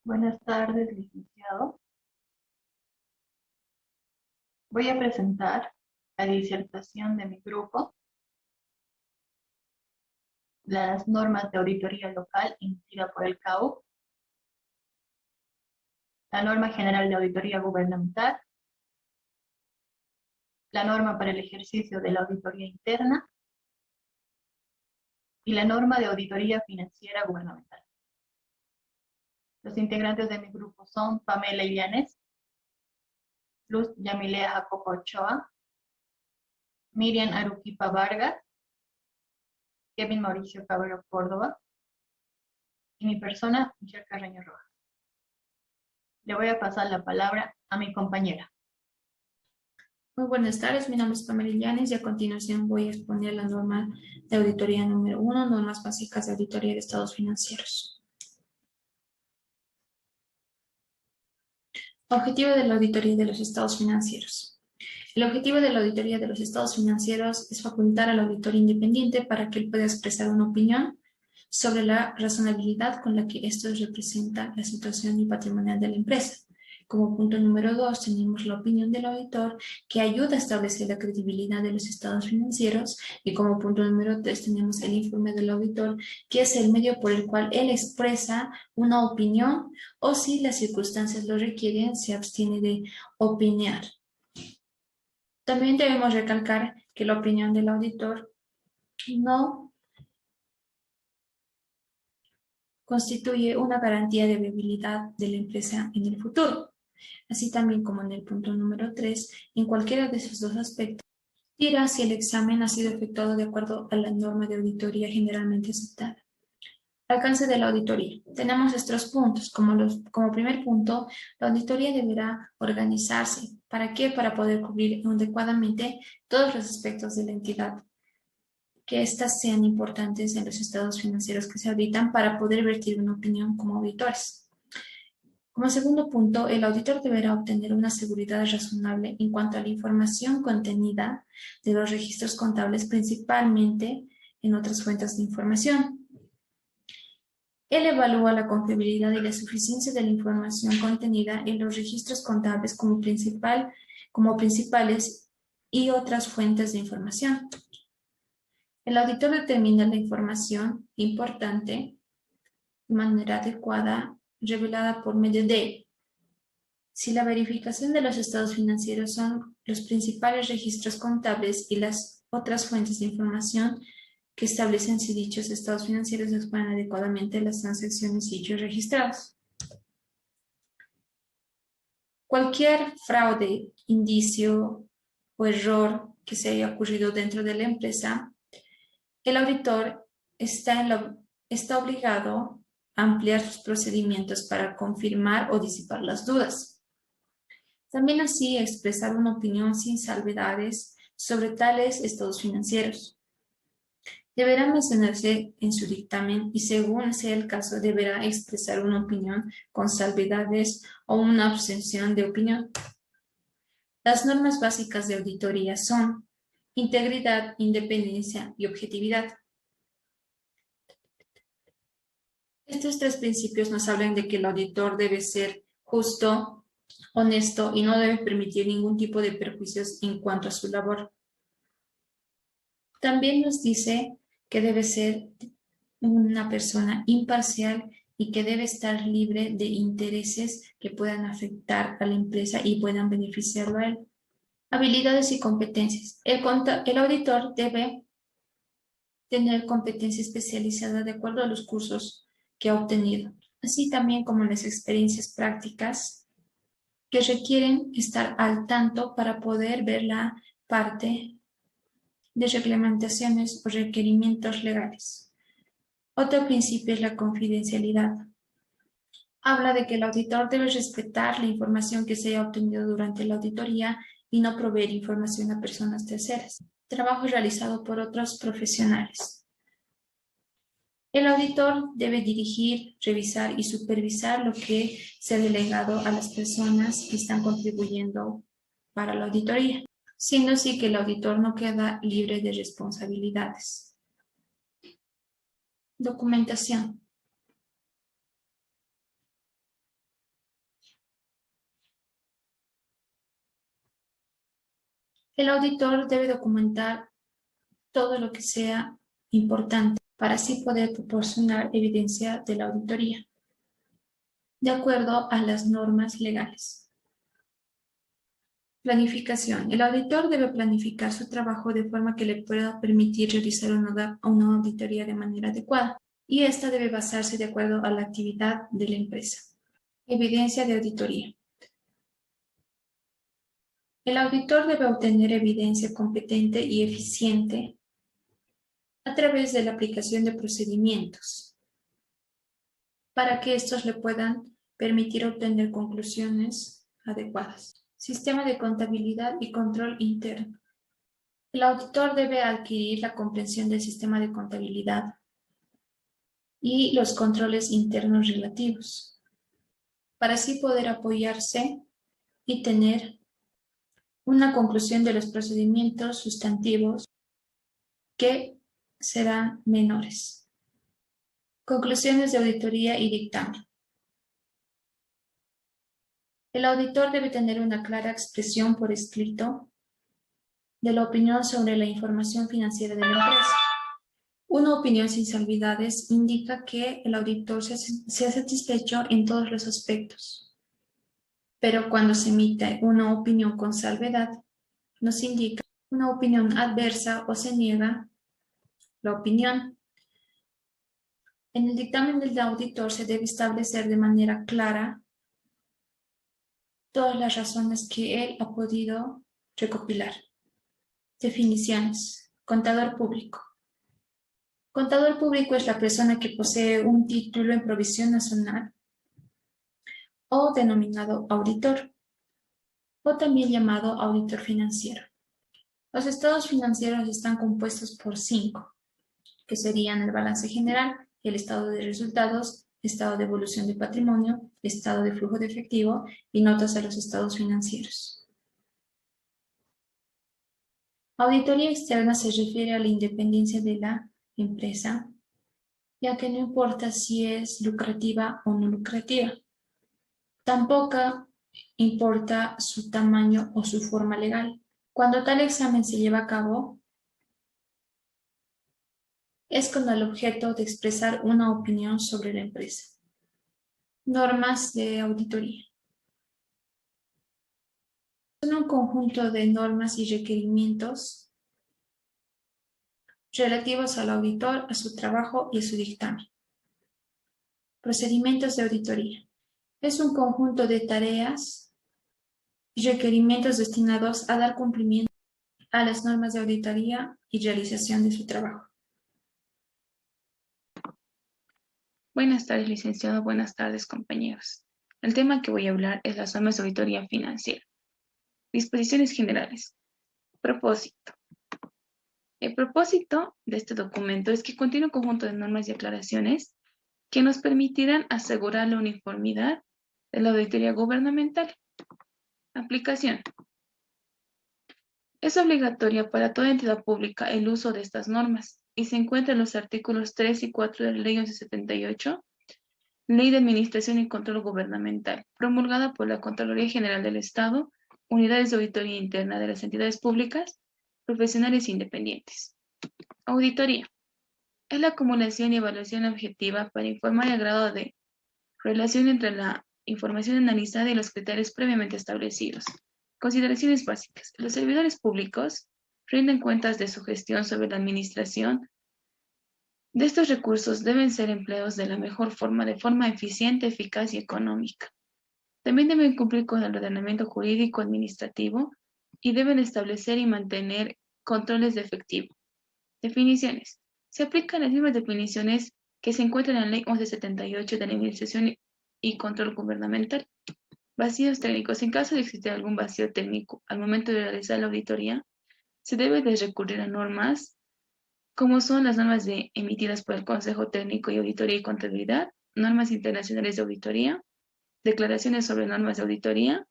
Buenas tardes, licenciado. Voy a presentar la disertación de mi grupo, las normas de auditoría local emitida por el CAU, la norma general de auditoría gubernamental, la norma para el ejercicio de la auditoría interna y la norma de auditoría financiera gubernamental. Los integrantes de mi grupo son Pamela Illanes, Luz Yamilea Jacopo Ochoa, Miriam Aruquipa Vargas, Kevin Mauricio Cabrero Córdoba y mi persona, Michelle Carreño Rojas. Le voy a pasar la palabra a mi compañera. Muy buenas tardes, mi nombre es Pamela Illanes y a continuación voy a exponer la norma de auditoría número 1, normas básicas de auditoría de estados financieros. Objetivo de la auditoría de los estados financieros. El objetivo de la auditoría de los estados financieros es facultar al auditor independiente para que él pueda expresar una opinión sobre la razonabilidad con la que esto representa la situación patrimonial de la empresa. Como punto número 2 tenemos la opinión del auditor que ayuda a establecer la credibilidad de los estados financieros, y como punto número 3 tenemos el informe del auditor, que es el medio por el cual él expresa una opinión o, si las circunstancias lo requieren, se abstiene de opinar. También debemos recalcar que la opinión del auditor no constituye una garantía de viabilidad de la empresa en el futuro. Así también como en el punto número 3, en cualquiera de esos dos aspectos, dirá si el examen ha sido efectuado de acuerdo a la norma de auditoría generalmente aceptada. Alcance de la auditoría. Tenemos estos puntos. Como primer punto, la auditoría deberá organizarse. ¿Para qué? Para poder cubrir adecuadamente todos los aspectos de la entidad, que éstas sean importantes en los estados financieros que se auditan para poder vertir una opinión como auditores. Como segundo punto, el auditor deberá obtener una seguridad razonable en cuanto a la información contenida de los registros contables, principalmente en otras fuentes de información. Él evalúa la confiabilidad y la suficiencia de la información contenida en los registros contables como principales y otras fuentes de información. El auditor determina la información importante de manera adecuada, revelada por medio de: si la verificación de los estados financieros son los principales registros contables y las otras fuentes de información que establecen si dichos estados financieros exponen adecuadamente las transacciones y hechos registrados. Cualquier fraude, indicio o error que se haya ocurrido dentro de la empresa, el auditor está obligado a ampliar sus procedimientos para confirmar o disipar las dudas. También así expresar una opinión sin salvedades sobre tales estados financieros. Deberá mencionarse en su dictamen y, según sea el caso, deberá expresar una opinión con salvedades o una abstención de opinión. Las normas básicas de auditoría son integridad, independencia y objetividad. Estos tres principios nos hablan de que el auditor debe ser justo, honesto y no debe permitir ningún tipo de perjuicios en cuanto a su labor. También nos dice que debe ser una persona imparcial y que debe estar libre de intereses que puedan afectar a la empresa y puedan beneficiarlo a él. Habilidades y competencias. El auditor debe tener competencia especializada de acuerdo a los cursos que ha obtenido, así también como las experiencias prácticas que requieren estar al tanto para poder ver la parte de reglamentaciones o requerimientos legales. Otro principio es la confidencialidad. Habla de que el auditor debe respetar la información que se haya obtenido durante la auditoría y no proveer información a personas terceras. Trabajo realizado por otros profesionales. El auditor debe dirigir, revisar y supervisar lo que se ha delegado a las personas que están contribuyendo para la auditoría, siendo así que el auditor no queda libre de responsabilidades. Documentación. El auditor debe documentar todo lo que sea importante para así poder proporcionar evidencia de la auditoría, de acuerdo a las normas legales. Planificación. El auditor debe planificar su trabajo de forma que le pueda permitir realizar una auditoría de manera adecuada, y esta debe basarse de acuerdo a la actividad de la empresa. Evidencia de auditoría. El auditor debe obtener evidencia competente y eficiente a través de la aplicación de procedimientos para que estos le puedan permitir obtener conclusiones adecuadas. Sistema de contabilidad y control interno. El auditor debe adquirir la comprensión del sistema de contabilidad y los controles internos relativos, para así poder apoyarse y tener una conclusión de los procedimientos sustantivos que serán menores. Conclusiones de auditoría y dictamen. El auditor debe tener una clara expresión por escrito de la opinión sobre la información financiera de la empresa. Una opinión sin salvedades indica que el auditor se ha satisfecho en todos los aspectos, pero cuando se emite una opinión con salvedad, nos indica una opinión adversa o se niega la opinión. En el dictamen del auditor se debe establecer de manera clara todas las razones que él ha podido recopilar. Definiciones. Contador público. Contador público es la persona que posee un título en provisión nacional o denominado auditor, o también llamado auditor financiero. Los estados financieros están compuestos por 5, que serían el balance general, el estado de resultados, estado de evolución de patrimonio, estado de flujo de efectivo y notas a los estados financieros. Auditoría externa se refiere a la independencia de la empresa, ya que no importa si es lucrativa o no lucrativa. Tampoco importa su tamaño o su forma legal. Cuando tal examen se lleva a cabo, es con el objeto de expresar una opinión sobre la empresa. Normas de auditoría. Son un conjunto de normas y requerimientos relativos al auditor, a su trabajo y a su dictamen. Procedimientos de auditoría. Es un conjunto de tareas y requerimientos destinados a dar cumplimiento a las normas de auditoría y realización de su trabajo. Buenas tardes, licenciado. Buenas tardes, compañeros. El tema que voy a hablar es las normas de auditoría financiera. Disposiciones generales. Propósito. El propósito de este documento es que contiene un conjunto de normas y aclaraciones que nos permitirán asegurar la uniformidad de la auditoría gubernamental. Aplicación. Es obligatoria para toda entidad pública el uso de estas normas y se encuentra en los artículos 3 y 4 de la Ley 1178, Ley de Administración y Control Gubernamental, promulgada por la Contraloría General del Estado, Unidades de Auditoría Interna de las entidades públicas, profesionales e independientes. Auditoría. Es la acumulación y evaluación objetiva para informar el grado de relación entre la información analizada y los criterios previamente establecidos. Consideraciones básicas. Los servidores públicos rinden cuentas de su gestión sobre la administración de estos recursos deben ser empleados de la mejor forma, de forma eficiente, eficaz y económica. También deben cumplir con el ordenamiento jurídico administrativo y deben establecer y mantener controles de efectivo. Definiciones. Se aplican las mismas definiciones que se encuentran en la Ley 1178 de la Administración y Control Gubernamental. Vacíos técnicos. En caso de existir algún vacío técnico al momento de realizar la auditoría, se debe de recurrir a normas como son las normas emitidas por el Consejo Técnico de Auditoría y Contabilidad, normas internacionales de auditoría, declaraciones sobre normas de auditoría,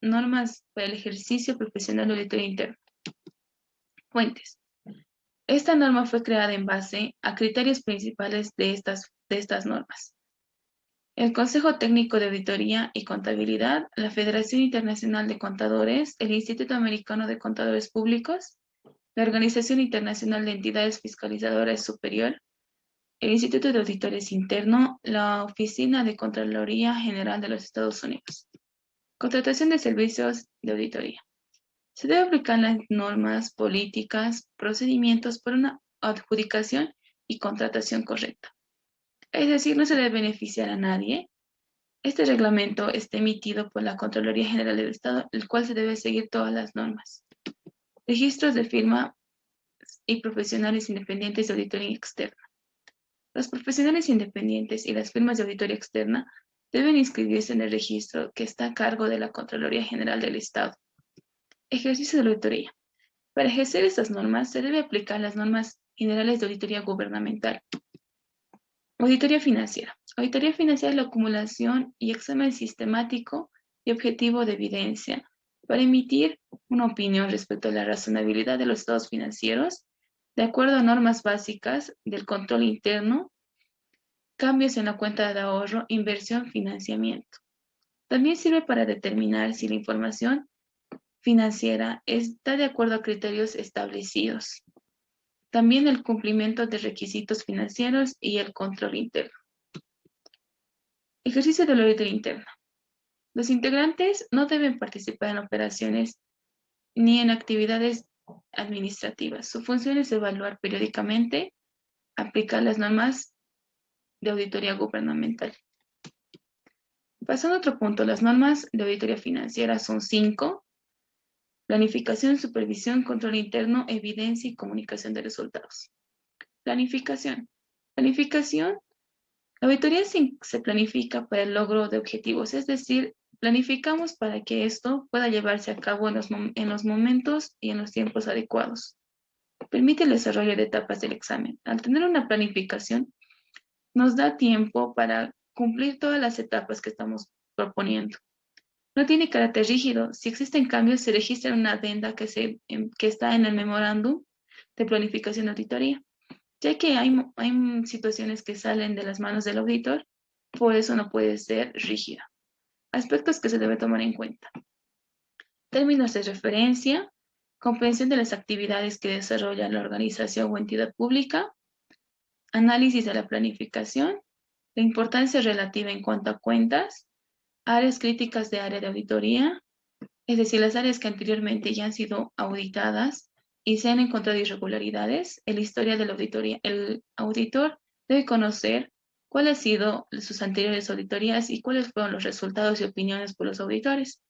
normas para el ejercicio profesional de auditoría interna. Fuentes. Esta norma fue creada en base a criterios principales de estas normas. el Consejo Técnico de Auditoría y Contabilidad, la Federación Internacional de Contadores, el Instituto Americano de Contadores Públicos, la Organización Internacional de Entidades Fiscalizadoras Superior, el Instituto de Auditores Interno, la Oficina de Contraloría General de los Estados Unidos. Contratación de servicios de auditoría. Se debe aplicar las normas, políticas, procedimientos para una adjudicación y contratación correcta. Es decir, no se debe beneficiar a nadie. Este reglamento está emitido por la Contraloría General del Estado, el cual se debe seguir todas las normas. Registros de firma y profesionales independientes de auditoría externa. Los profesionales independientes y las firmas de auditoría externa deben inscribirse en el registro que está a cargo de la Contraloría General del Estado. Ejercicio de la auditoría. Para ejercer estas normas, se debe aplicar las normas generales de auditoría gubernamental. Auditoría financiera. Auditoría financiera es la acumulación y examen sistemático y objetivo de evidencia para emitir una opinión respecto a la razonabilidad de los estados financieros de acuerdo a normas básicas del control interno, cambios en la cuenta de ahorro, inversión, financiamiento. También sirve para determinar si la información financiera está de acuerdo a criterios establecidos. También el cumplimiento de requisitos financieros y el control interno. Ejercicio de la auditoría interna. Los integrantes no deben participar en operaciones ni en actividades administrativas. Su función es evaluar periódicamente, aplicar las normas de auditoría gubernamental. Pasando a otro punto, las normas de auditoría financiera son 5. Planificación, supervisión, control interno, evidencia y comunicación de resultados. Planificación. Planificación. La auditoría se planifica para el logro de objetivos, es decir, planificamos para que esto pueda llevarse a cabo en los momentos y en los tiempos adecuados. Permite el desarrollo de etapas del examen. Al tener una planificación, nos da tiempo para cumplir todas las etapas que estamos proponiendo. No tiene carácter rígido. Si existen cambios, se registra en una adenda que está en el memorándum de planificación de auditoría, ya que hay situaciones que salen de las manos del auditor, por eso no puede ser rígida. Aspectos que se debe tomar en cuenta. Términos de referencia, comprensión de las actividades que desarrolla la organización o entidad pública, análisis de la planificación, la importancia relativa en cuanto a cuentas, áreas críticas de área de auditoría, es decir, las áreas que anteriormente ya han sido auditadas y se han encontrado irregularidades, la historia de la auditoría. El auditor debe conocer cuáles han sido sus anteriores auditorías y cuáles fueron los resultados y opiniones por los auditores.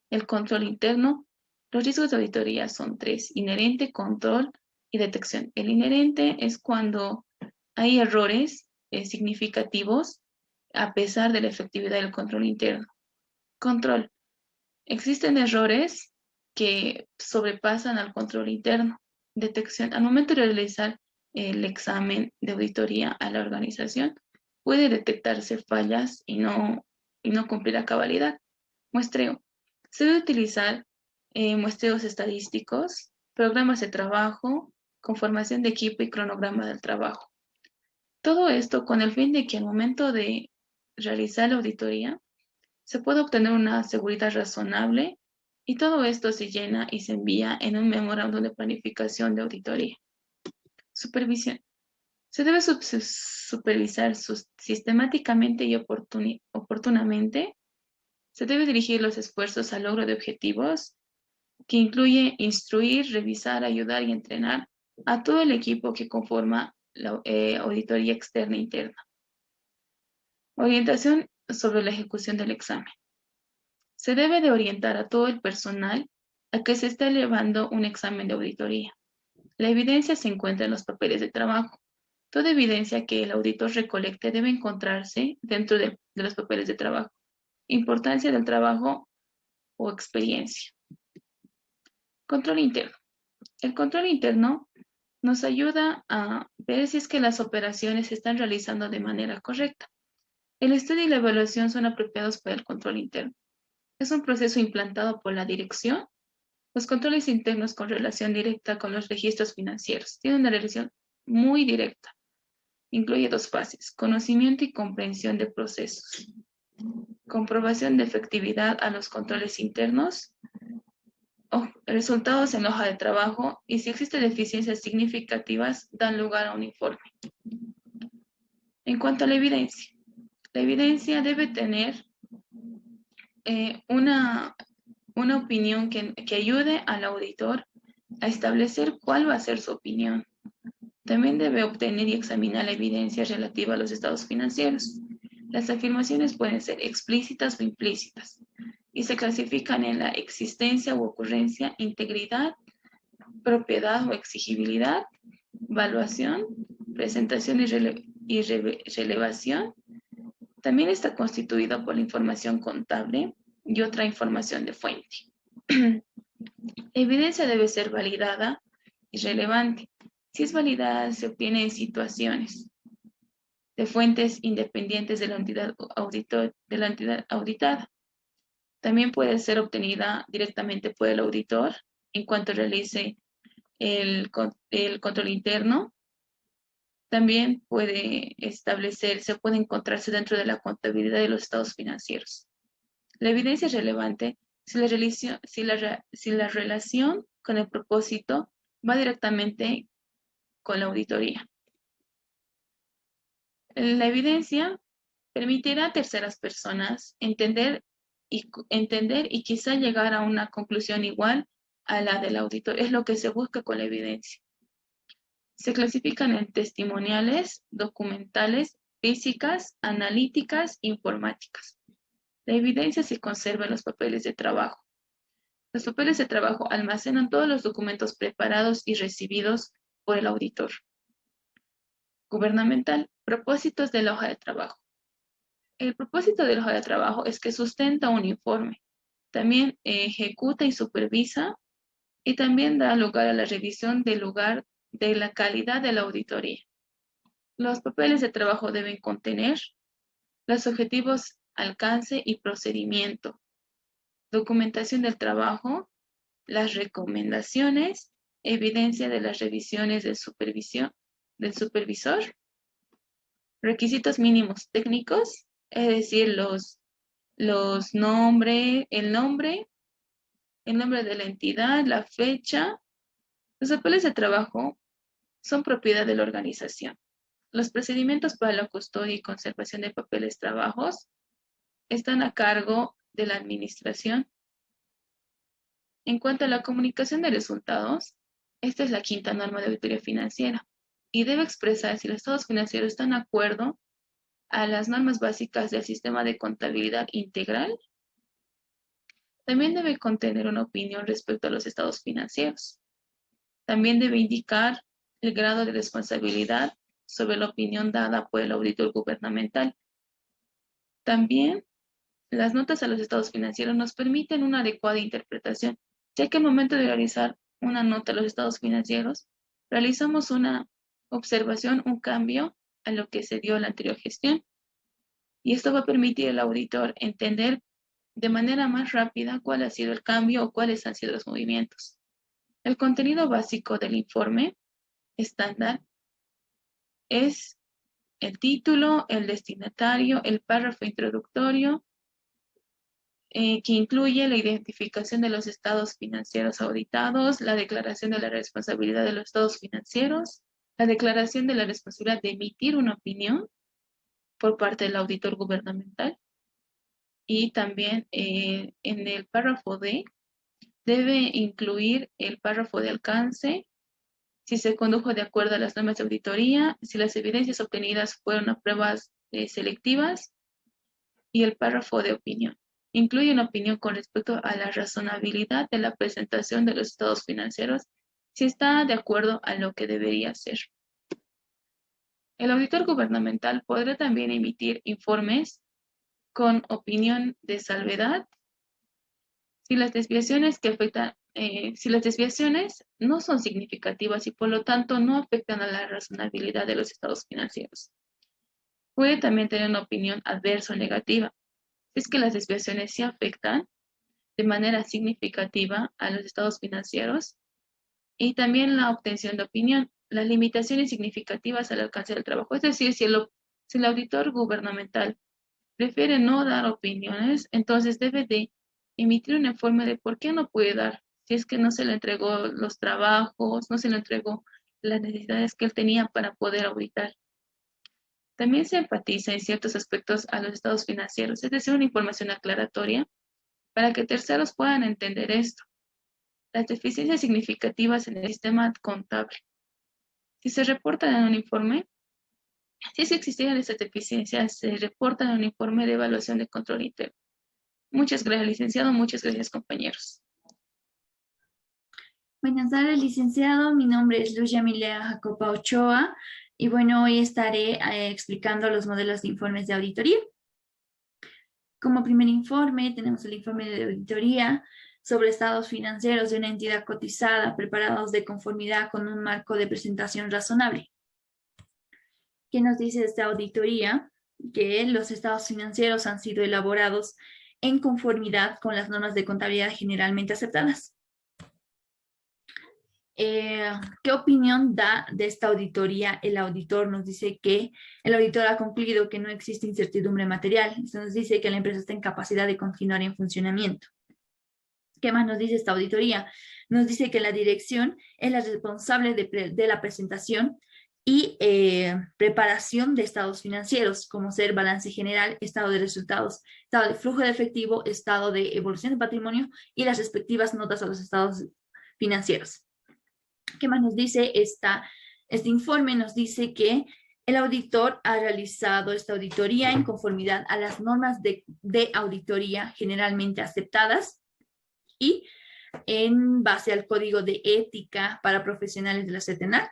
El control interno. Los riesgos de auditoría son 3: inherente, control y detección. El inherente es cuando hay errores significativos a pesar de la efectividad del control interno. Control. Existen errores que sobrepasan al control interno. Detección. Al momento de realizar el examen de auditoría a la organización, puede detectarse fallas y no cumplir a cabalidad. Muestreo. Se debe utilizar muestreos estadísticos, programas de trabajo, conformación de equipo y cronograma del trabajo. Todo esto con el fin de que al momento de realizar la auditoría se pueda obtener una seguridad razonable y todo esto se llena y se envía en un memorándum de planificación de auditoría. Supervisión. Se debe supervisar sistemáticamente y oportunamente. Se debe dirigir los esfuerzos al logro de objetivos, que incluye instruir, revisar, ayudar y entrenar a todo el equipo que conforma la auditoría externa e interna. Orientación sobre la ejecución del examen. Se debe de orientar a todo el personal a que se está elevando un examen de auditoría. La evidencia se encuentra en los papeles de trabajo. Toda evidencia que el auditor recolecte debe encontrarse dentro de los papeles de trabajo. Importancia del trabajo o experiencia. Control interno. El control interno nos ayuda a ver si es que las operaciones se están realizando de manera correcta. El estudio y la evaluación son apropiados para el control interno. Es un proceso implantado por la dirección. Los controles internos con relación directa con los registros financieros. Tienen una relación muy directa. Incluye dos fases: conocimiento y comprensión de procesos, comprobación de efectividad a los controles internos, resultados en la hoja de trabajo, y si existen deficiencias significativas, dan lugar a un informe. En cuanto a la evidencia debe tener una opinión que ayude al auditor a establecer cuál va a ser su opinión. También debe obtener y examinar la evidencia relativa a los estados financieros. Las afirmaciones pueden ser explícitas o implícitas y se clasifican en la existencia u ocurrencia, integridad, propiedad o exigibilidad, valuación, presentación y relevación. También está constituida por la información contable y otra información de fuente. La evidencia debe ser validada y relevante. Si es validada, se obtiene en situaciones de fuentes independientes de la entidad auditada. También puede ser obtenida directamente por el auditor en cuanto realice el control interno. También puede encontrarse dentro de la contabilidad de los estados financieros. La evidencia es relevante si la relación con el propósito va directamente con la auditoría. La evidencia permitirá a terceras personas entender y quizá llegar a una conclusión igual a la del auditor. Es lo que se busca con la evidencia. Se clasifican en testimoniales, documentales, físicas, analíticas, informáticas. La evidencia se conserva en los papeles de trabajo. Los papeles de trabajo almacenan todos los documentos preparados y recibidos por el auditor. Gubernamental, propósitos de la hoja de trabajo. El propósito de la hoja de trabajo es que sustenta un informe. También ejecuta y supervisa, y también da lugar a la revisión de la calidad de la auditoría. Los papeles de trabajo deben contener los objetivos, alcance y procedimiento, documentación del trabajo, las recomendaciones, evidencia de las revisiones del supervisor, requisitos mínimos técnicos, es decir, el nombre de la entidad, la fecha. Los papeles de trabajo son propiedad de la organización. Los procedimientos para la custodia y conservación de papeles trabajos están a cargo de la administración. En cuanto a la comunicación de resultados, esta es la quinta norma de auditoría financiera y debe expresar si los estados financieros están de acuerdo a las normas básicas del sistema de contabilidad integral. También debe contener una opinión respecto a los estados financieros. También debe indicar el grado de responsabilidad sobre la opinión dada por el auditor gubernamental. También, las notas a los estados financieros nos permiten una adecuada interpretación, ya que al momento de realizar una nota a los estados financieros, realizamos una observación, un cambio a lo que se dio en la anterior gestión. Y esto va a permitir al auditor entender de manera más rápida cuál ha sido el cambio o cuáles han sido los movimientos. El contenido básico del informe estándar es el título, el destinatario, el párrafo introductorio, que incluye la identificación de los estados financieros auditados, la declaración de la responsabilidad de los estados financieros, la declaración de la responsabilidad de emitir una opinión por parte del auditor gubernamental, y también en el párrafo D debe incluir el párrafo de alcance, si se condujo de acuerdo a las normas de auditoría, si las evidencias obtenidas fueron a pruebas selectivas, y el párrafo de opinión. Incluye una opinión con respecto a la razonabilidad de la presentación de los estados financieros, si está de acuerdo a lo que debería ser. El auditor gubernamental podrá también emitir informes con opinión de salvedad si las desviaciones no son significativas y por lo tanto no afectan a la razonabilidad de los estados financieros. Puede también tener una opinión adversa o negativa, si es que las desviaciones sí afectan de manera significativa a los estados financieros, y también la obtención de opinión, las limitaciones significativas al alcance del trabajo. Es decir, si el auditor gubernamental prefiere no dar opiniones, entonces debe de emitir un informe de por qué no puede dar. Si es que no se le entregó los trabajos, no se le entregó las necesidades que él tenía para poder auditar. También se enfatiza en ciertos aspectos a los estados financieros, es decir, una información aclaratoria para que terceros puedan entender esto. Las deficiencias significativas en el sistema contable. Si se reportan en un informe, si existieran estas deficiencias, se reportan en un informe de evaluación de control interno. Muchas gracias, licenciado. Muchas gracias, compañeros. Buenas tardes, licenciado. Mi nombre es Luz Yamilea Jacopa Ochoa y bueno, hoy estaré explicando los modelos de informes de auditoría. Como primer informe tenemos el informe de auditoría sobre estados financieros de una entidad cotizada preparados de conformidad con un marco de presentación razonable. ¿Qué nos dice esta auditoría? Que los estados financieros han sido elaborados en conformidad con las normas de contabilidad generalmente aceptadas. ¿Qué opinión da de esta auditoría el auditor? Nos dice que el auditor ha concluido que no existe incertidumbre material. Esto nos dice que la empresa está en capacidad de continuar en funcionamiento. ¿Qué más nos dice esta auditoría? Nos dice que la dirección es la responsable de la presentación y preparación de estados financieros, como ser balance general, estado de resultados, estado de flujo de efectivo, estado de evolución de patrimonio y las respectivas notas a los estados financieros. ¿Qué más nos dice este informe? Nos dice que el auditor ha realizado esta auditoría en conformidad a las normas de auditoría generalmente aceptadas y en base al Código de Ética para Profesionales de la CETENAC.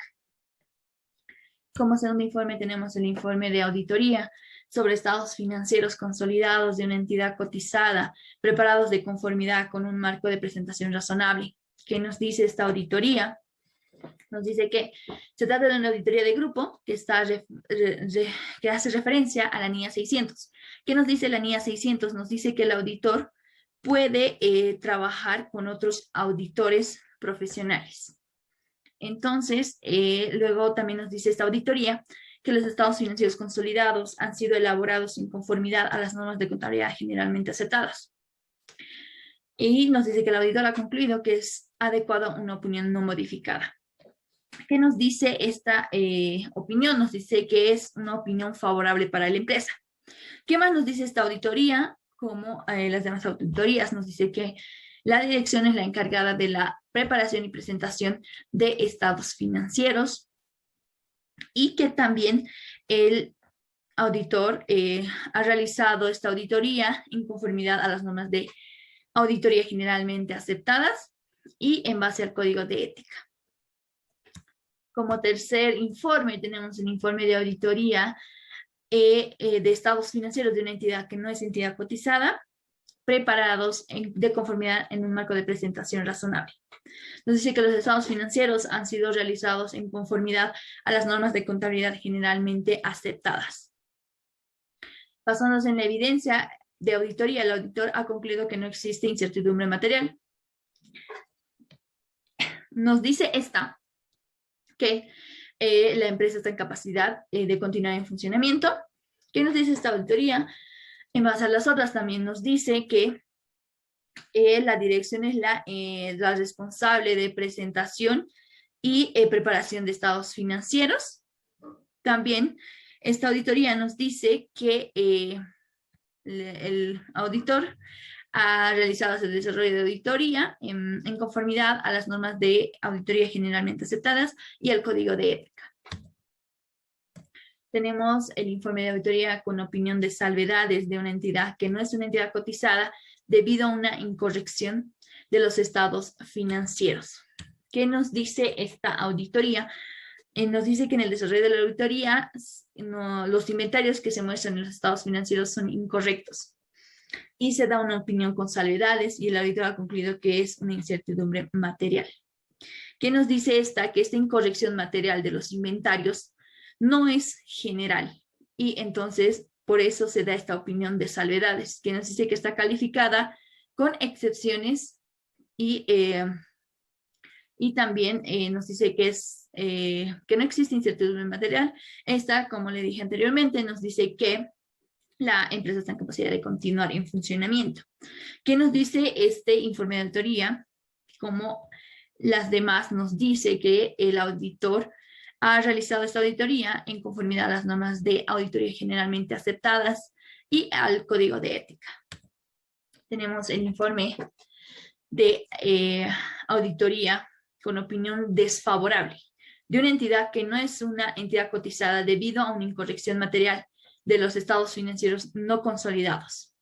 Como segundo informe tenemos el informe de auditoría sobre estados financieros consolidados de una entidad cotizada, preparados de conformidad con un marco de presentación razonable. ¿Qué nos dice esta auditoría? Nos dice que se trata de una auditoría de grupo que hace referencia a la NIA 600. ¿Qué nos dice la NIA 600? Nos dice que el auditor puede trabajar con otros auditores profesionales. Entonces, luego también nos dice esta auditoría que los estados financieros consolidados han sido elaborados en conformidad a las normas de contabilidad generalmente aceptadas. Y nos dice que el auditor ha concluido que es adecuada una opinión no modificada. ¿Qué nos dice esta opinión? Nos dice que es una opinión favorable para la empresa. ¿Qué más nos dice esta auditoría? Como las demás auditorías, nos dice que la dirección es la encargada de la preparación y presentación de estados financieros y que también el auditor ha realizado esta auditoría en conformidad a las normas de auditoría generalmente aceptadas y en base al Código de Ética. Como tercer informe tenemos el informe de auditoría de estados financieros de una entidad que no es entidad cotizada, preparados de conformidad en un marco de presentación razonable. Nos dice que los estados financieros han sido realizados en conformidad a las normas de contabilidad generalmente aceptadas. Basándose en la evidencia de auditoría, el auditor ha concluido que no existe incertidumbre material. Nos dice que la empresa está en capacidad de continuar en funcionamiento. ¿Qué nos dice esta auditoría? En base a las otras también nos dice que la dirección es la responsable de presentación y preparación de estados financieros. También esta auditoría nos dice que el auditor ha realizado el desarrollo de auditoría en conformidad a las normas de auditoría generalmente aceptadas y al Código de Ética. Tenemos el informe de auditoría con opinión de salvedades de una entidad que no es una entidad cotizada debido a una incorrección de los estados financieros. ¿Qué nos dice esta auditoría? Nos dice que en el desarrollo de la auditoría los inventarios que se muestran en los estados financieros son incorrectos y se da una opinión con salvedades y el auditor ha concluido que es una incertidumbre material. ¿Qué nos dice esta? Que esta incorrección material de los inventarios no es general y entonces por eso se da esta opinión de salvedades, que nos dice que está calificada con excepciones y Y también nos dice que no existe incertidumbre material. Esta, como le dije anteriormente, nos dice que la empresa está en capacidad de continuar en funcionamiento. ¿Qué nos dice este informe de auditoría? Como las demás nos dice que el auditor ha realizado esta auditoría en conformidad a las normas de auditoría generalmente aceptadas y al código de ética. Tenemos el informe de auditoría con opinión desfavorable de una entidad que no es una entidad cotizada debido a una incorrección material de los estados financieros no consolidados.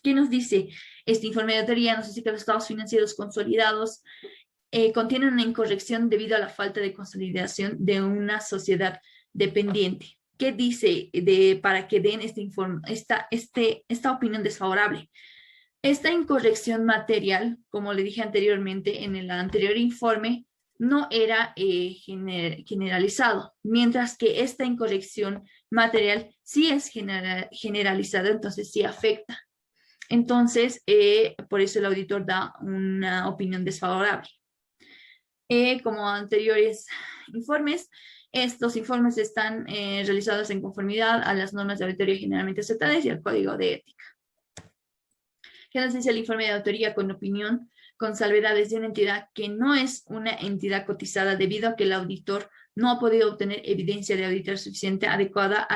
¿Qué nos dice este informe de auditoría? Nos dice que los estados financieros consolidados contienen una incorrección debido a la falta de consolidación de una sociedad dependiente. ¿Qué dice para que den este informe, esta opinión desfavorable? Esta incorrección material, como le dije anteriormente en el anterior informe, no era generalizado, mientras que esta incorrección material sí es generalizada, entonces sí afecta. Entonces, por eso el auditor da una opinión desfavorable. Como anteriores informes, estos informes están realizados en conformidad a las normas de auditoría generalmente aceptadas y al código de ética. ¿Qué nos dice el informe de auditoría con opinión con salvedades de una entidad que no es una entidad cotizada debido a que el auditor no ha podido obtener evidencia de auditor suficiente adecuada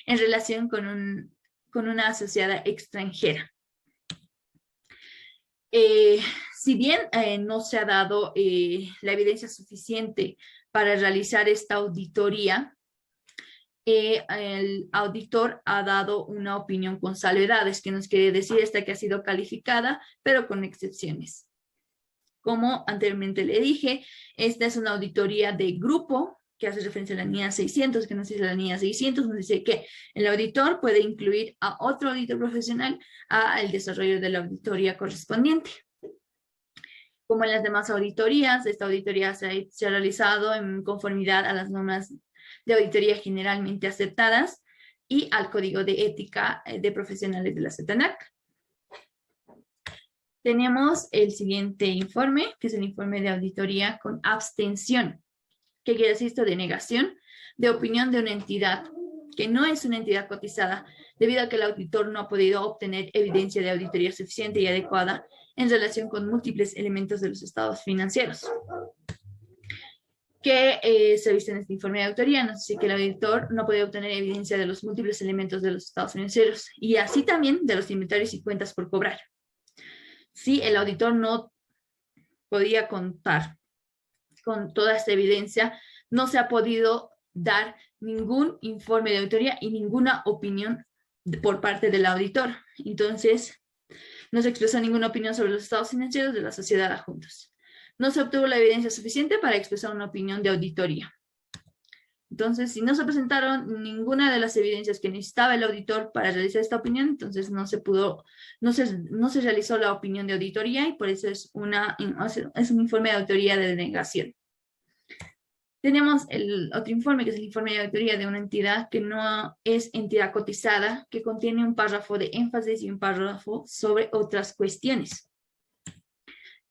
en relación con una asociada extranjera? Si bien no se ha dado la evidencia suficiente para realizar esta auditoría, el auditor ha dado una opinión con salvedades, que nos quiere decir esta que ha sido calificada, pero con excepciones. Como anteriormente le dije, esta es una auditoría de grupo, que hace referencia a la NIA 600, que nos dice la NIA 600, nos dice que el auditor puede incluir a otro auditor profesional al desarrollo de la auditoría correspondiente. Como en las demás auditorías, esta auditoría se ha realizado en conformidad a las normas de auditoría generalmente aceptadas y al código de ética de profesionales de la CETANAC. Tenemos el siguiente informe, que es el informe de auditoría con abstención. ¿Qué quiere decir esto? Denegación de opinión de una entidad que no es una entidad cotizada debido a que el auditor no ha podido obtener evidencia de auditoría suficiente y adecuada en relación con múltiples elementos de los estados financieros. Que se viste en este informe de auditoría, nos dice que el auditor no puede obtener evidencia de los múltiples elementos de los estados financieros y así también de los inventarios y cuentas por cobrar. Si el auditor no podía contar con toda esta evidencia, no se ha podido dar ningún informe de auditoría y ninguna opinión por parte del auditor. Entonces, no se expresa ninguna opinión sobre los estados financieros de la sociedad adjuntos. No se obtuvo la evidencia suficiente para expresar una opinión de auditoría. Entonces, si no se presentaron ninguna de las evidencias que necesitaba el auditor para realizar esta opinión, entonces no se realizó la opinión de auditoría y por eso es un informe de auditoría de denegación. Tenemos el otro informe, que es el informe de auditoría de una entidad que no es entidad cotizada, que contiene un párrafo de énfasis y un párrafo sobre otras cuestiones.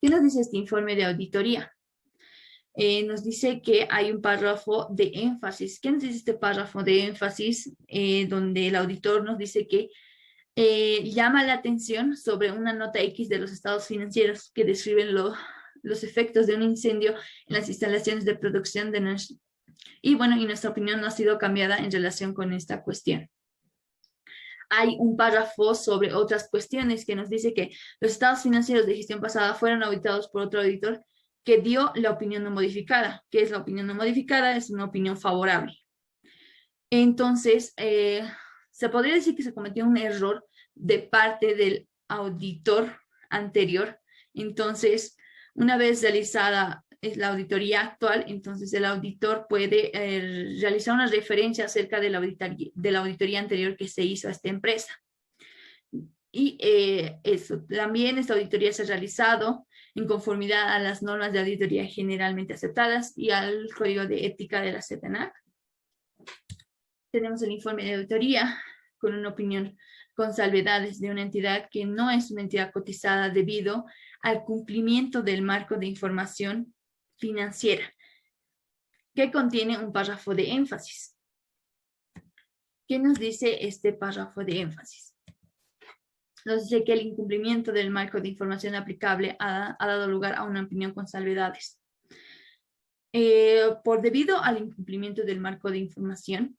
¿Qué nos dice este informe de auditoría? Nos dice que hay un párrafo de énfasis. ¿Qué nos dice este párrafo de énfasis? Donde el auditor nos dice que llama la atención sobre una nota X de los estados financieros que describen los efectos de un incendio en las instalaciones de producción de y nuestra opinión no ha sido cambiada en relación con esta cuestión. Hay un párrafo sobre otras cuestiones que nos dice que los estados financieros de gestión pasada fueron auditados por otro auditor que dio la opinión no modificada. ¿Qué es la opinión no modificada? Es una opinión favorable. Entonces, se podría decir que se cometió un error de parte del auditor anterior. Entonces, una vez realizada la auditoría actual, entonces el auditor puede realizar una referencia acerca de la auditoría anterior que se hizo a esta empresa. Y también esta auditoría se ha realizado en conformidad a las normas de auditoría generalmente aceptadas y al código de ética de la CETANAC. Tenemos el informe de auditoría con una opinión con salvedades de una entidad que no es una entidad cotizada debido al cumplimiento del marco de información financiera, que contiene un párrafo de énfasis. ¿Qué nos dice este párrafo de énfasis? Nos dice que el incumplimiento del marco de información aplicable ha dado lugar a una opinión con salvedades. Debido al incumplimiento del marco de información,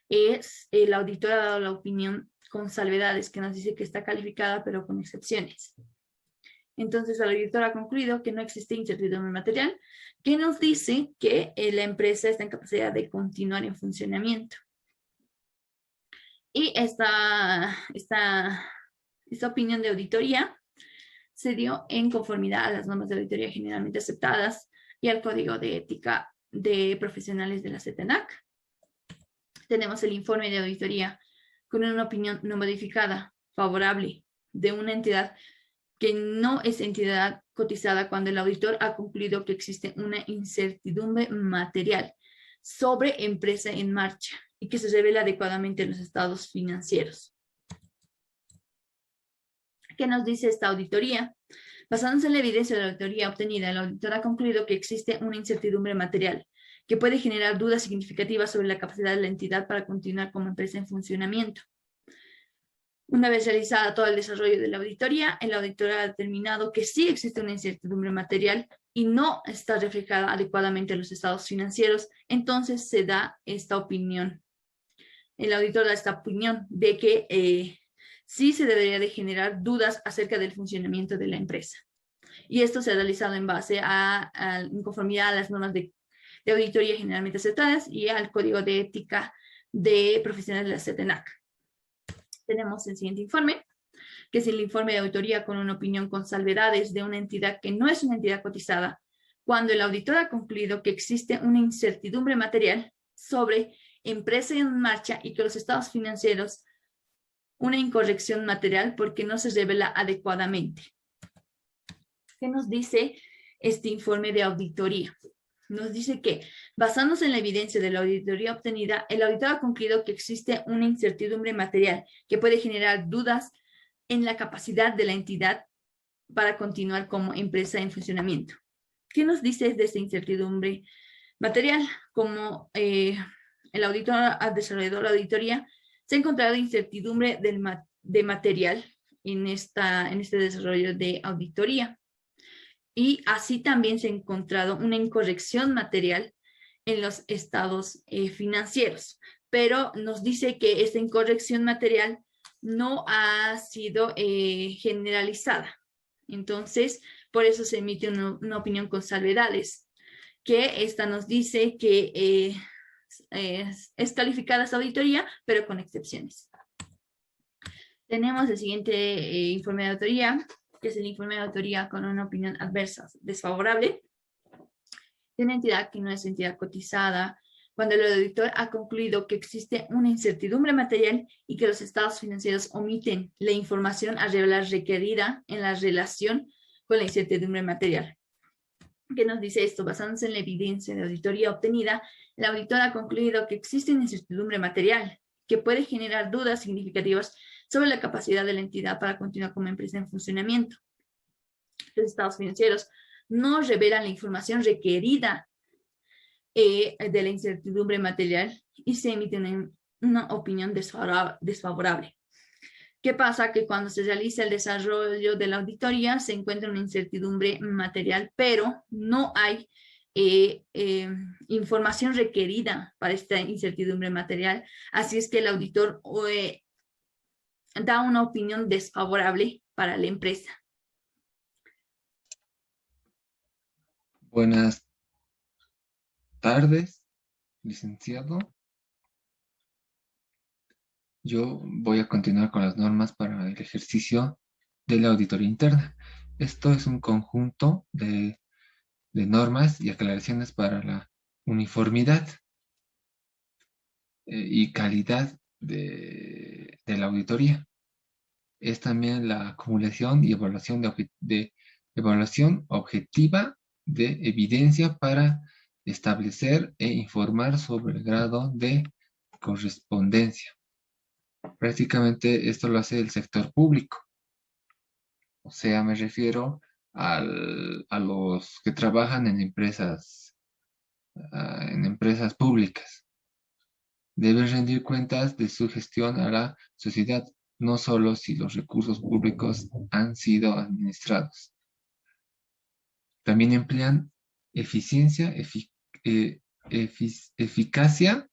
el auditor ha dado la opinión con salvedades, que nos dice que está calificada, pero con excepciones. Entonces, el auditor ha concluido que no existe incertidumbre material, que nos dice que la empresa está en capacidad de continuar en funcionamiento. Y esta opinión de auditoría se dio en conformidad a las normas de auditoría generalmente aceptadas y al Código de Ética de Profesionales de la CETENAC. Tenemos el informe de auditoría con una opinión no modificada, favorable, de una entidad que no es entidad cotizada cuando el auditor ha concluido que existe una incertidumbre material sobre empresa en marcha y que se revela adecuadamente en los estados financieros. ¿Qué nos dice esta auditoría? Basándose en la evidencia de la auditoría obtenida, el auditor ha concluido que existe una incertidumbre material que puede generar dudas significativas sobre la capacidad de la entidad para continuar como empresa en funcionamiento. Una vez realizada todo el desarrollo de la auditoría, el auditor ha determinado que sí existe una incertidumbre material y no está reflejada adecuadamente en los estados financieros, entonces se da esta opinión. El auditor da esta opinión de que sí se debería de generar dudas acerca del funcionamiento de la empresa. Y esto se ha realizado en base en conformidad a las normas de auditoría generalmente aceptadas y al Código de Ética de Profesionales de la CETENAC. Tenemos el siguiente informe, que es el informe de auditoría con una opinión con salvedades de una entidad que no es una entidad cotizada, cuando el auditor ha concluido que existe una incertidumbre material sobre empresa en marcha y que los estados financieros una incorrección material porque no se revela adecuadamente. ¿Qué nos dice este informe de auditoría? Nos dice que, basándose en la evidencia de la auditoría obtenida, el auditor ha concluido que existe una incertidumbre material que puede generar dudas en la capacidad de la entidad para continuar como empresa en funcionamiento. ¿Qué nos dice de esta incertidumbre material? Como el auditor ha desarrollado la auditoría, se ha encontrado incertidumbre de material en este desarrollo de auditoría. Y así también se ha encontrado una incorrección material en los estados financieros. Pero nos dice que esta incorrección material no ha sido generalizada. Entonces, por eso se emite una opinión con salvedades, que esta nos dice que es calificada esta auditoría, pero con excepciones. Tenemos el siguiente informe de auditoría, que es el informe de auditoría con una opinión adversa, desfavorable, de una entidad que no es entidad cotizada, cuando el auditor ha concluido que existe una incertidumbre material y que los estados financieros omiten la información a revelar requerida en la relación con la incertidumbre material. ¿Qué nos dice esto? Basándose en la evidencia de auditoría obtenida, el auditor ha concluido que existe una incertidumbre material que puede generar dudas significativas sobre la capacidad de la entidad para continuar como empresa en funcionamiento. Los estados financieros no revelan la información requerida de la incertidumbre material y se emite una opinión desfavorable. ¿Qué pasa? Que cuando se realiza el desarrollo de la auditoría se encuentra una incertidumbre material, pero no hay información requerida para esta incertidumbre material. Así es que el auditor da una opinión desfavorable para la empresa. Buenas tardes, licenciado. Yo voy a continuar con las normas para el ejercicio de la auditoría interna. Esto es un conjunto de normas y aclaraciones para la uniformidad y calidad de la auditoría. Es también la acumulación y evaluación de evaluación objetiva de evidencia para establecer e informar sobre el grado de correspondencia. Prácticamente esto lo hace el sector público. O sea, me refiero a los que trabajan en empresas públicas. Deben rendir cuentas de su gestión a la sociedad, no solo si los recursos públicos han sido administrados. También emplean eficiencia, eficacia,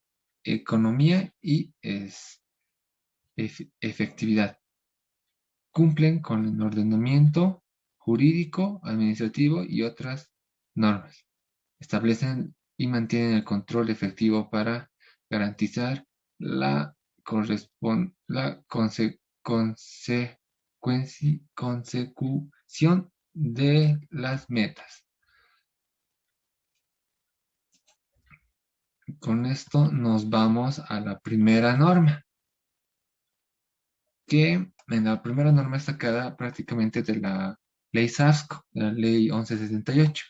economía y efectividad. Cumplen con el ordenamiento jurídico, administrativo y otras normas. Establecen y mantienen el control efectivo para garantizar la, consecución de las metas. Con esto nos vamos a la primera norma, que en la primera norma está sacada prácticamente de la ley SASCO, de la ley 1178,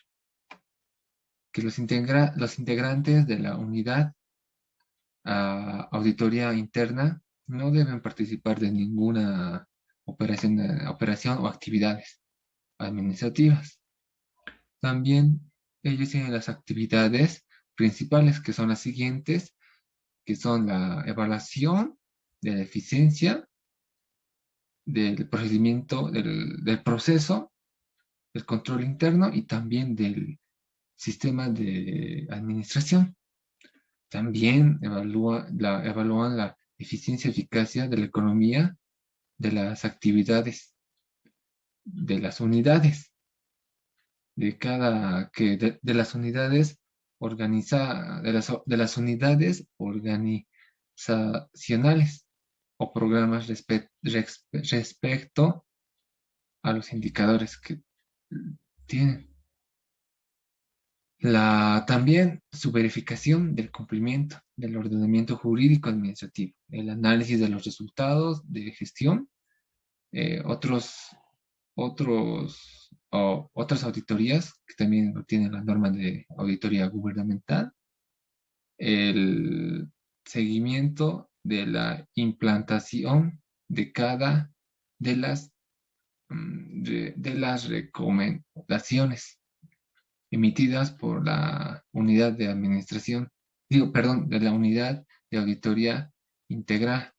que los integrantes de la unidad auditoría interna no deben participar de ninguna operación o actividades administrativas. También ellos tienen las actividades principales, que son las siguientes, que son la evaluación de la eficiencia del procedimiento, del proceso, del control interno y también del sistema de administración. También evalúan la eficiencia y eficacia de la economía de las actividades de las unidades, de las unidades de las unidades organizacionales o programas respecto a los indicadores que tienen. También su verificación del cumplimiento del ordenamiento jurídico administrativo, el análisis de los resultados de gestión, otras auditorías que también tienen las normas de auditoría gubernamental, el seguimiento de la implantación de cada de las recomendaciones emitidas por la unidad de administración, de la unidad de auditoría interna.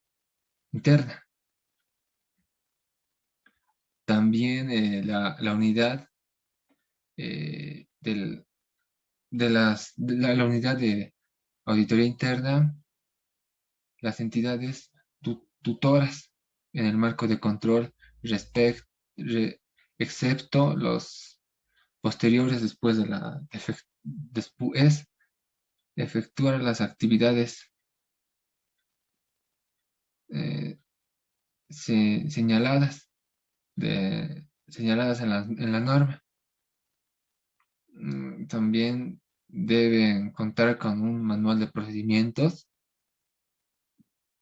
También la unidad la unidad de auditoría interna, las entidades tutoras en el marco de control excepto los posteriores después efectuar las actividades señaladas en la norma. También deben contar con un manual de procedimientos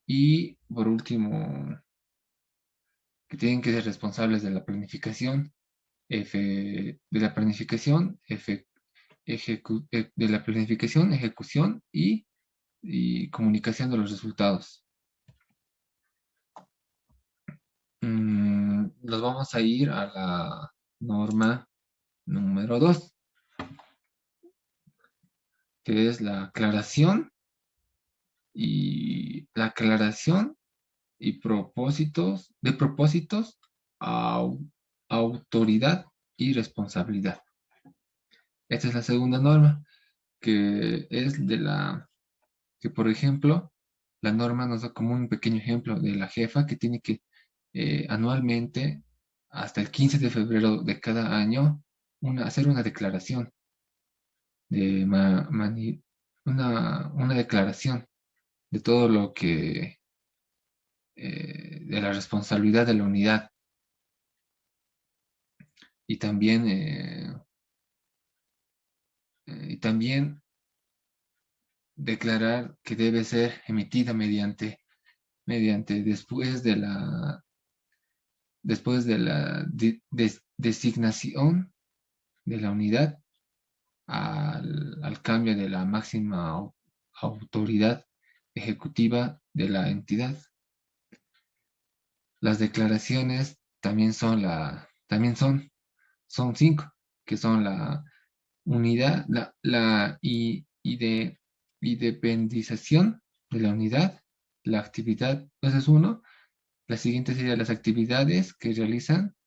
y, por último, que tienen que ser responsables de la planificación, ejecución y comunicación de los resultados. Nos vamos a ir a la norma número 2, que es la aclaración y propósitos, autoridad y responsabilidad. Esta es la segunda norma, que es que por ejemplo, la norma nos da como un pequeño ejemplo de la jefa que tiene que anualmente, hasta el 15 de febrero de cada año, hacer una declaración una declaración de todo lo que de la responsabilidad de la unidad, y también declarar que debe ser emitida mediante después de la designación de la unidad al cambio de la máxima autoridad ejecutiva de la entidad. Las declaraciones también son 5, que son la unidad, independización de la unidad, la actividad, ese es uno. La siguiente sería las actividades que realizan,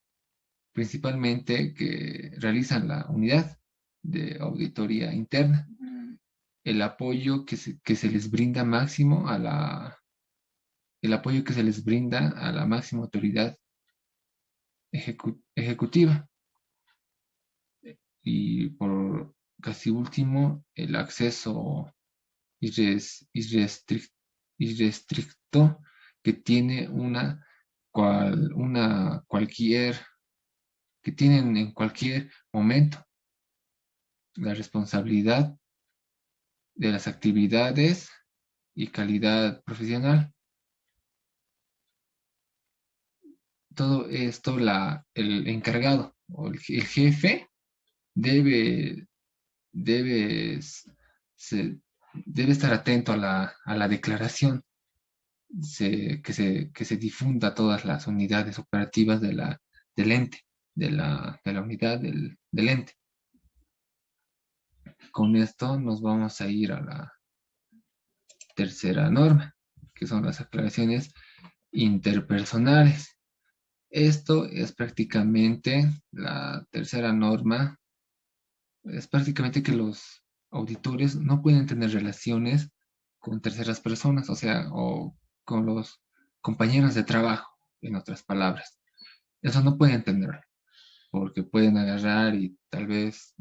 principalmente que realizan la unidad de auditoría interna. El apoyo que se les brinda máximo el apoyo que se les brinda a la máxima autoridad ejecutiva. Y por casi último, el acceso irrestricto que tiene que tienen en cualquier momento la responsabilidad de las actividades y calidad profesional. Todo esto, el encargado o el jefe debe, debe, debe estar atento a la declaración que se difunda a todas las unidades operativas del ente, de la unidad del ente. Con esto nos vamos a ir a la tercera norma, que son las aclaraciones interpersonales. Esto es prácticamente la tercera norma, es prácticamente que los auditores no pueden tener relaciones con terceras personas, o sea, o con los compañeros de trabajo, en otras palabras. Eso no pueden tener, porque pueden agarrar y tal vez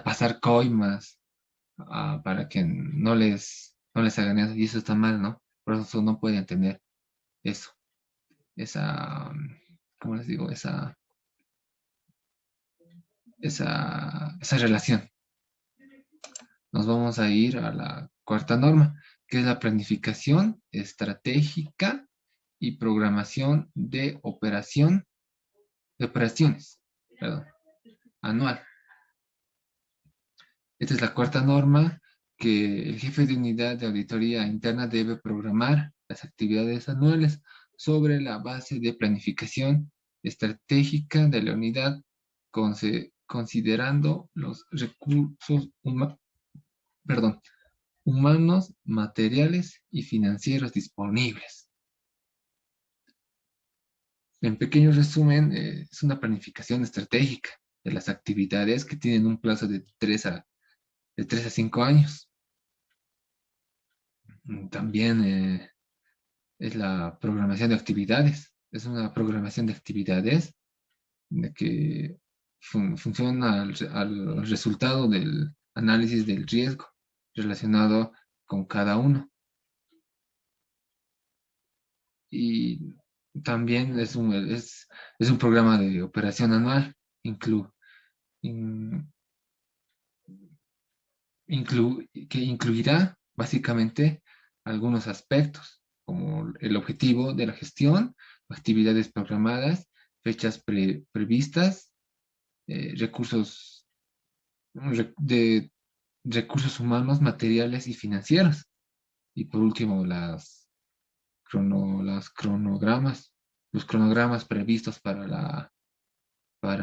pasar coimas para que no les hagan eso, y eso está mal, ¿no? Por eso no pueden tener eso, esa, ¿cómo les digo? Esa relación. Nos vamos a ir a la cuarta norma, que es la planificación estratégica y programación de operaciones, perdón, anual. Esta es la cuarta norma, que el jefe de unidad de auditoría interna debe programar las actividades anuales sobre la base de planificación estratégica de la unidad, considerando los recursos humanos, materiales y financieros disponibles. En pequeño resumen, es una planificación estratégica de las actividades que tienen un plazo de 3 a 5 años. También es la programación de actividades. Es una programación de actividades de que funciona al resultado del análisis del riesgo relacionado con cada uno. Y también es un programa de operación anual. Que incluirá básicamente algunos aspectos, como el objetivo de la gestión, actividades programadas, fechas previstas, recursos humanos, materiales y financieros. Y por último, los cronogramas previstos para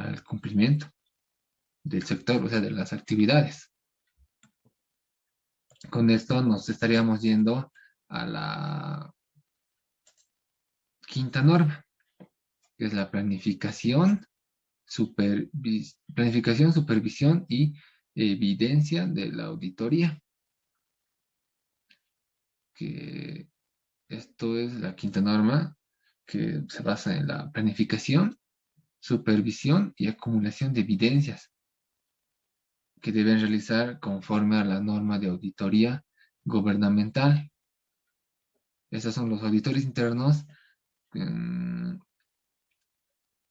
el cumplimiento del sector, o sea, de las actividades. Con esto nos estaríamos yendo a la quinta norma, que es la planificación, supervisión y evidencia de la auditoría. Que esto es la quinta norma, que se basa en la planificación, supervisión y acumulación de evidencias que deben realizar conforme a la norma de auditoría gubernamental. Esos son los auditores internos.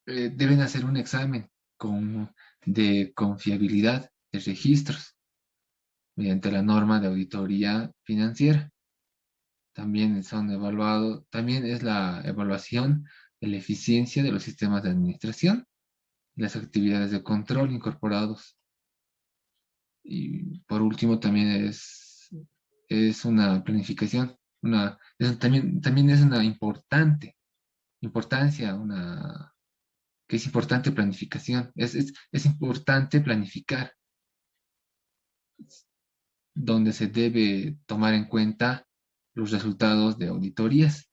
Deben hacer un examen de confiabilidad de registros mediante la norma de auditoría financiera. También es la evaluación de la eficiencia de los sistemas de administración y las actividades de control incorporados. Y por último, también es una planificación también es una importancia, que es importante planificación. Es importante planificar, donde se debe tomar en cuenta los resultados de auditorías,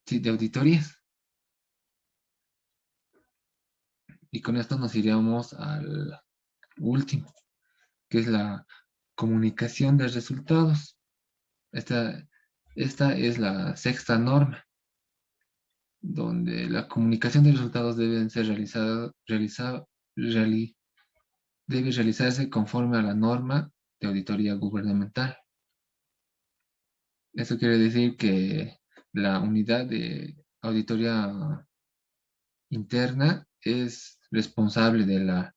sí, de auditorías. Y con esto nos iríamos al último, que es la comunicación de resultados. Esta es la sexta norma, donde la comunicación de resultados debe realizarse conforme a la norma de auditoría gubernamental. Eso quiere decir que la unidad de auditoría interna es responsable de la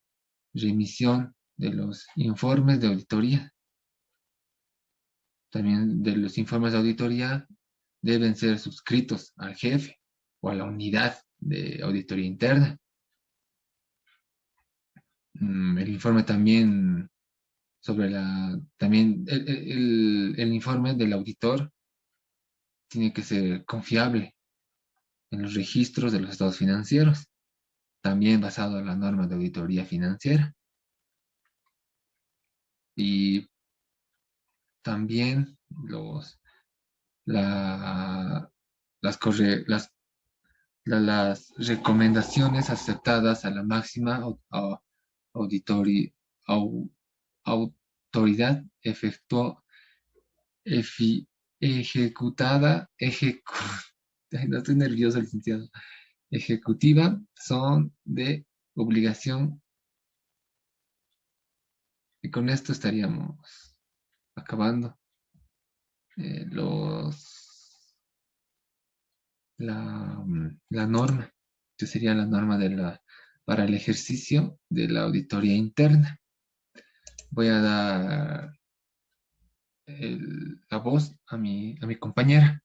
remisión de los informes de auditoría. También de los informes de auditoría deben ser suscritos al jefe o a la unidad de auditoría interna. El informe también el informe del auditor tiene que ser confiable en los registros de los estados financieros, también basado en la norma de auditoría financiera. Y también las recomendaciones aceptadas a la máxima autoridad no estoy nervioso, licenciado, ejecutiva, son de obligación. Y con esto estaríamos acabando la norma, que sería la norma para el ejercicio de la auditoría interna. Voy a dar la voz a mi compañera.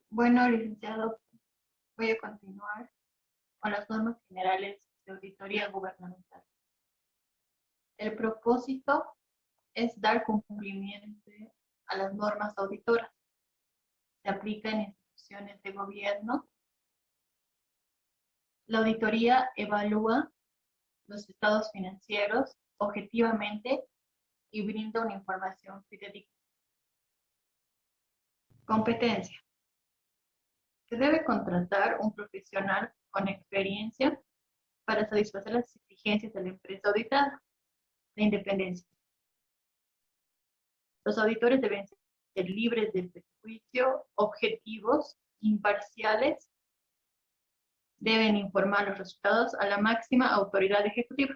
Bueno, licenciado, voy a continuar con las normas generales de auditoría gubernamental. El propósito es dar cumplimiento a las normas auditoras. Se aplica en instituciones de gobierno. La auditoría evalúa los estados financieros objetivamente y brinda una información fidedigna. Competencia. Se debe contratar un profesional con experiencia para satisfacer las exigencias de la empresa auditada. La independencia. Los auditores deben ser libres de prejuicio, objetivos, imparciales. Deben informar los resultados a la máxima autoridad ejecutiva.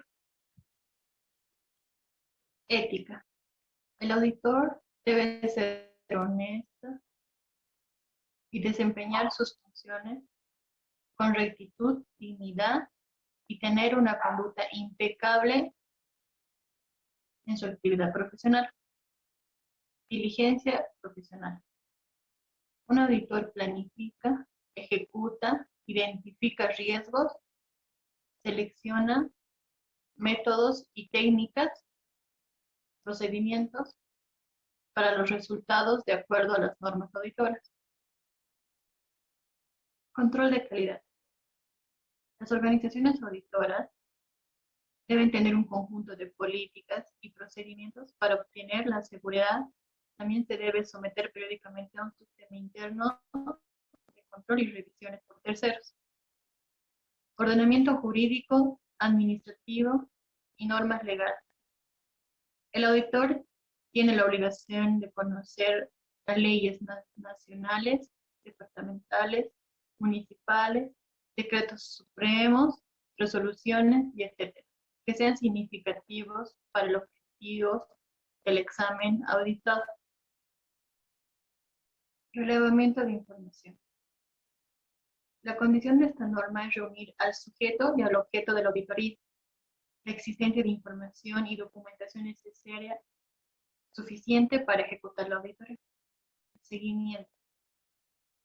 Ética. El auditor debe ser honesto y desempeñar sus funciones con rectitud, dignidad y tener una conducta impecable en su actividad profesional. Diligencia profesional. Un auditor planifica, ejecuta, identifica riesgos, selecciona métodos y técnicas, procedimientos para los resultados de acuerdo a las normas auditoras. Control de calidad. Las organizaciones auditoras deben tener un conjunto de políticas y procedimientos para obtener la seguridad. También se debe someter periódicamente a un sistema interno de control y revisiones por terceros. Ordenamiento jurídico, administrativo y normas legales. El auditor tiene la obligación de conocer las leyes nacionales, departamentales, municipales, decretos supremos, resoluciones y etcétera, que sean significativos para el objetivo del examen auditado. Relevamiento de información. La condición de esta norma es reunir al sujeto y al objeto de la auditoría. La existencia de información y documentación necesaria suficiente para ejecutar la auditoría. Seguimiento.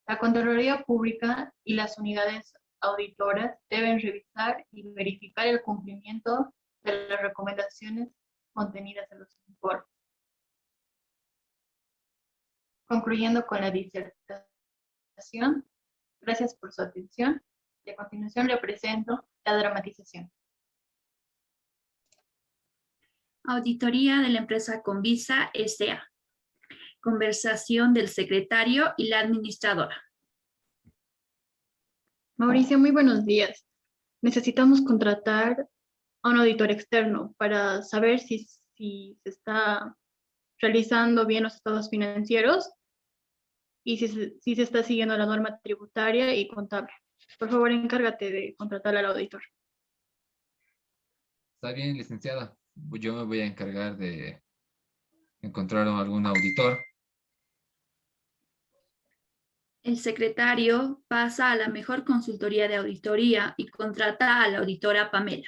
La Contraloría Pública y las unidades auditoras deben revisar y verificar el cumplimiento de las recomendaciones contenidas en los informes. Concluyendo con la disertación, gracias por su atención y a continuación le presento la dramatización. Auditoría de la empresa Convisa S.A. Conversación del secretario y la administradora. Mauricio, muy buenos días. Necesitamos contratar a un auditor externo para saber si se está realizando bien los estados financieros y si se está siguiendo la norma tributaria y contable. Por favor, encárgate de contratar al auditor. Está bien, licenciada. Yo me voy a encargar de encontrar algún auditor. El secretario pasa a la mejor consultoría de auditoría y contrata a la auditora Pamela.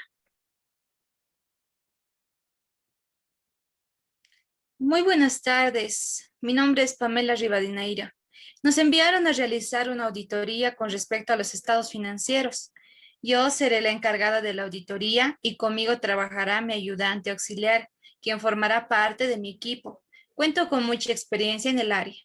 Muy buenas tardes. Mi nombre es Pamela Rivadeneira. Nos enviaron a realizar una auditoría con respecto a los estados financieros. Yo seré la encargada de la auditoría y conmigo trabajará mi ayudante auxiliar, quien formará parte de mi equipo. Cuento con mucha experiencia en el área.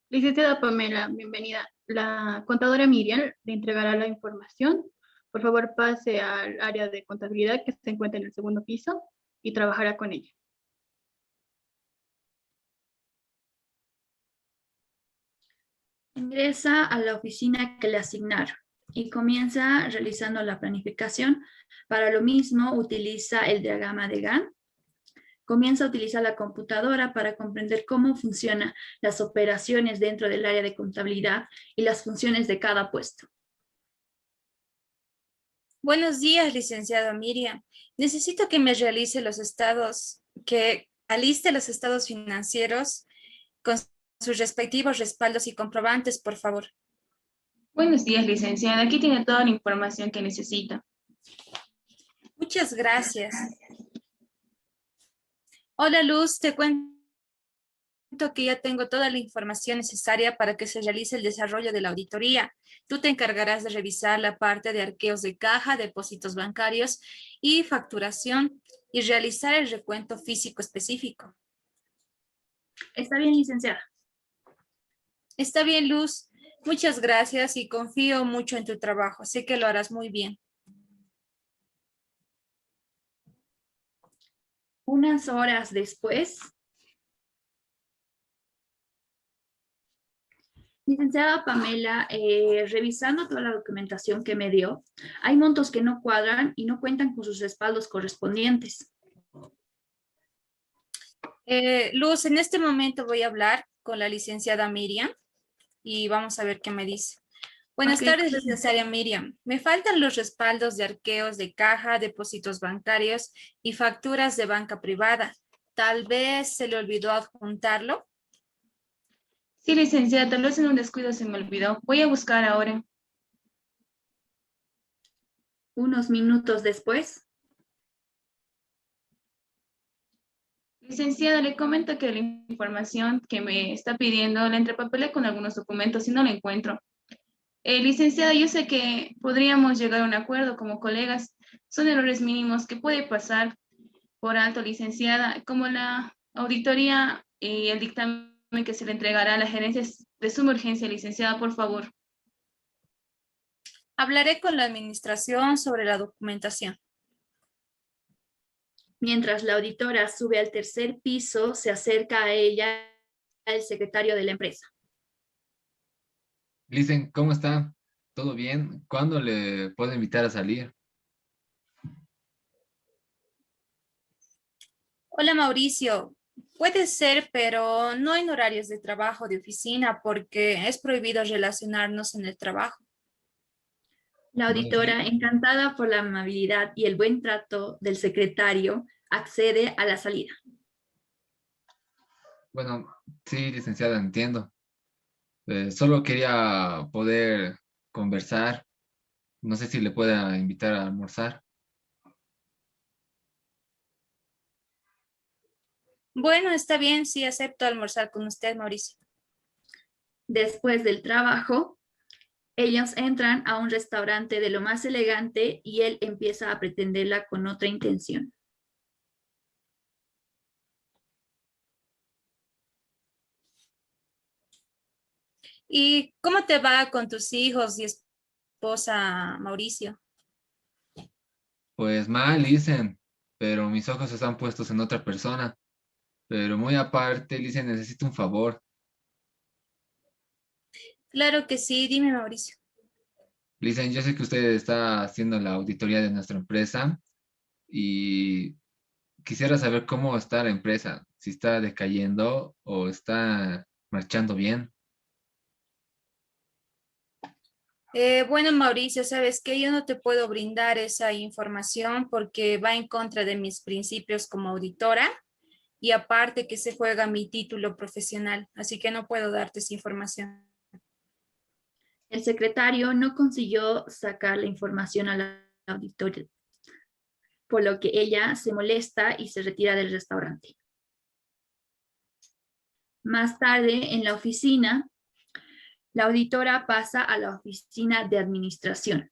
Licenciada Pamela, bienvenida. La contadora Miriam le entregará la información. Por favor, pase al área de contabilidad que se encuentra en el segundo piso y trabajará con ella. Ingresa a la oficina que le asignaron y comienza realizando la planificación. Para lo mismo utiliza el diagrama de Gantt. Comienza a utilizar la computadora para comprender cómo funcionan las operaciones dentro del área de contabilidad y las funciones de cada puesto. Buenos días, licenciada Miriam. Necesito que me realice que aliste los estados financieros con sus respectivos respaldos y comprobantes, por favor. Buenos días, licenciada. Aquí tiene toda la información que necesita. Muchas gracias. Hola, Luz, te cuento que ya tengo toda la información necesaria para que se realice el desarrollo de la auditoría. Tú te encargarás de revisar la parte de arqueos de caja, depósitos bancarios y facturación y realizar el recuento físico específico. Está bien, licenciada. Está bien, Luz. Muchas gracias y confío mucho en tu trabajo. Sé que lo harás muy bien. Unas horas después, licenciada Pamela, revisando toda la documentación que me dio, hay montos que no cuadran y no cuentan con sus respaldos correspondientes. Luz, en este momento voy a hablar con la licenciada Miriam y vamos a ver qué me dice. Buenas tardes, licenciada Miriam. Me faltan los respaldos de arqueos de caja, depósitos bancarios y facturas de banca privada. Tal vez se le olvidó adjuntarlo. Sí, licenciada, tal vez en un descuido se me olvidó. Voy a buscar ahora. Unos minutos después, Licenciada, le comento que la información que me está pidiendo la entrepapelé con algunos documentos y no la encuentro. Licenciada, yo sé que podríamos llegar a un acuerdo como colegas. Son errores mínimos que puede pasar por alto, licenciada, como la auditoría y el dictamen que se le entregará a la gerencia es de suma urgencia, licenciada, por favor. Hablaré con la administración sobre la documentación. mientras la auditora sube al tercer piso, se acerca a ella el secretario de la empresa. Licen, ¿cómo está? ¿Todo bien? ¿Cuándo le puedo invitar a salir? Hola, Mauricio. Puede ser, pero no en horarios de trabajo de oficina porque es prohibido relacionarnos en el trabajo. La Bueno, auditora, sí. encantada por la amabilidad y el buen trato del secretario, accede a la salida. Bueno, sí, licenciada, entiendo. Solo quería poder conversar. No sé si le pueda invitar a almorzar. Bueno, está bien, sí, acepto almorzar con usted, Mauricio. Después del trabajo, ellos entran a un restaurante de lo más elegante y él empieza a pretenderla con otra intención. ¿Y cómo te va con tus hijos y esposa, Mauricio? Pues mal, dicen, pero mis ojos están puestos en otra persona. Pero muy aparte, dicen, necesito un favor. Claro que sí, dime, Mauricio. Dicen, yo sé que usted está haciendo la auditoría de nuestra empresa y quisiera saber cómo está la empresa, si está decayendo o está marchando bien. Bueno, Mauricio, sabes que yo no te puedo brindar esa información porque va en contra de mis principios como auditora y aparte que se juega mi título profesional, así que no puedo darte esa información. El secretario no consiguió sacar la información a la auditoría, por lo que ella se molesta y se retira del restaurante. Más tarde, en la oficina, la auditora pasa a la oficina de administración.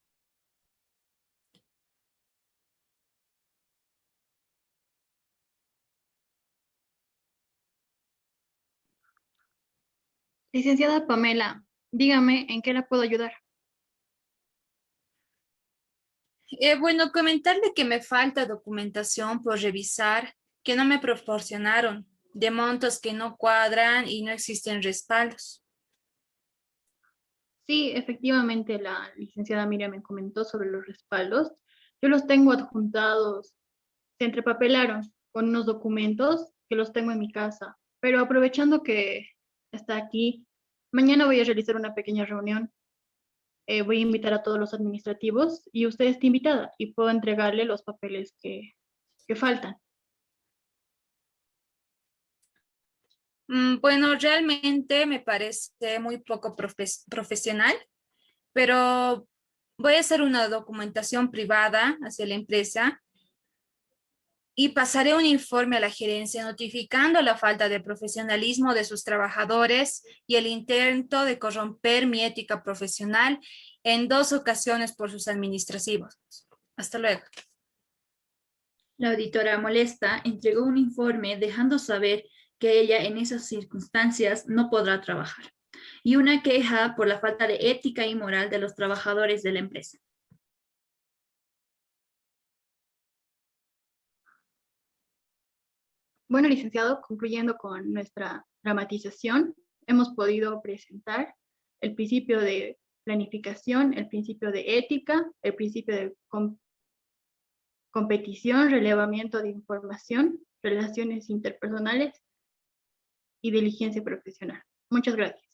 Licenciada Pamela, dígame en qué la puedo ayudar. Bueno, comentarle que me falta documentación por revisar que no me proporcionaron, de montos que no cuadran y no existen respaldos. Sí, efectivamente, la licenciada Miriam me comentó sobre los respaldos. Yo los tengo adjuntados, se entrepapelaron con unos documentos que los tengo en mi casa. Pero aprovechando que está aquí, mañana voy a realizar una pequeña reunión. Voy a invitar a todos los administrativos y usted está invitada y puedo entregarle los papeles que faltan. Bueno, realmente me parece muy poco profesional, pero voy a hacer una documentación privada hacia la empresa y pasaré un informe a la gerencia notificando la falta de profesionalismo de sus trabajadores y el intento de corromper mi ética profesional en 2 ocasiones por sus administrativos. Hasta luego. La auditora molesta entregó un informe dejando saber que ella en esas circunstancias no podrá trabajar y una queja por la falta de ética y moral de los trabajadores de la empresa. Bueno, licenciado, concluyendo con nuestra dramatización, hemos podido presentar el principio de planificación, el principio de ética, el principio de competición, relevamiento de información, relaciones interpersonales y diligencia profesional. Muchas gracias.